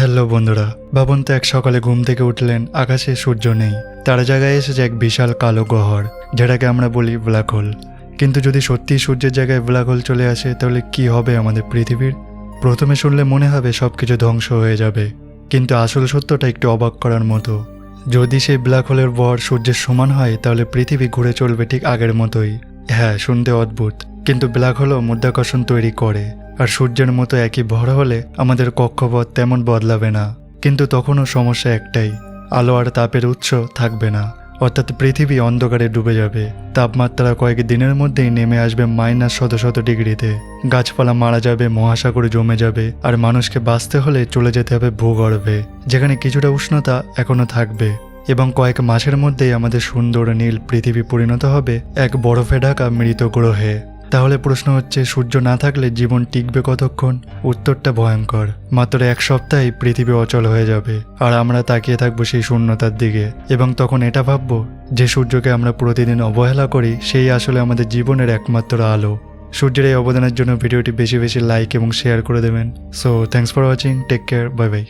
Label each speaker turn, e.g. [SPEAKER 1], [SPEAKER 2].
[SPEAKER 1] Hello বন্ধুরা, ভাবুন তো এক সকালে ঘুম থেকে উঠলেন, আকাশে সূর্য নেই, তার জায়গায় এসেছে এক বিশাল কালো গহ্বর, যেটাকে আমরা বলি ব্ল্যাক হোল। কিন্তু যদি সত্যি সূর্যের জায়গায় ব্ল্যাক হোল চলে আসে, তাহলে কি হবে আমাদের পৃথিবীর? প্রথমে শুনলে মনে হবে সবকিছু ধ্বংস হয়ে যাবে, কিন্তু আসল সত্যটা একটু অবাক করার মতো। যদি সেই ব্ল্যাক হোলের ভর সূর্যের সমান হয়, তাহলে পৃথিবী ঘুরে চলবে ঠিক আগের মতোই। হ্যাঁ, শুনতে অদ্ভুত, কিন্তু ব্ল্যাক হোলও মাধ্যাকর্ষণ তৈরি করে, আর সূর্যের মতো একই ভর হলে আমাদের কক্ষপথ তেমন বদলাবে না। কিন্তু তখনও সমস্যা একটাই, আলো আর তাপের উৎস থাকবে না, অর্থাৎ পৃথিবী অন্ধকারে ডুবে যাবে। তাপমাত্রা কয়েক দিনের মধ্যেই নেমে আসবে -শত ডিগ্রিতে, গাছপালা মারা যাবে, মহাসাগরে জমে যাবে, আর মানুষকে বাঁচতে হলে চলে যেতে হবে ভূগর্ভে, যেখানে কিছুটা উষ্ণতা এখনো থাকবে। এবং কয়েক মাসের মধ্যেই আমাদের সুন্দর নীল পৃথিবী পরিণত হবে এক বরফে ঢাকা মৃত গ্রহে। তাহলে প্রশ্ন হচ্ছে, সূর্য না থাকলে জীবন টিকবে কতক্ষণ? উত্তরটা ভয়ঙ্কর, মাত্র এক সপ্তাহেই পৃথিবী অচল হয়ে যাবে, আর আমরা তাকিয়ে থাকবো সেই শূন্যতার দিকে। এবং তখন এটা ভাববো যে সূর্যকে আমরা প্রতিদিন অবহেলা করি, সেই আসলে আমাদের জীবনের একমাত্র আলো। সূর্যের এই অবদানের জন্য ভিডিওটি বেশি বেশি লাইক এবং শেয়ার করে দেবেন। So thanks for watching, take care, bye by.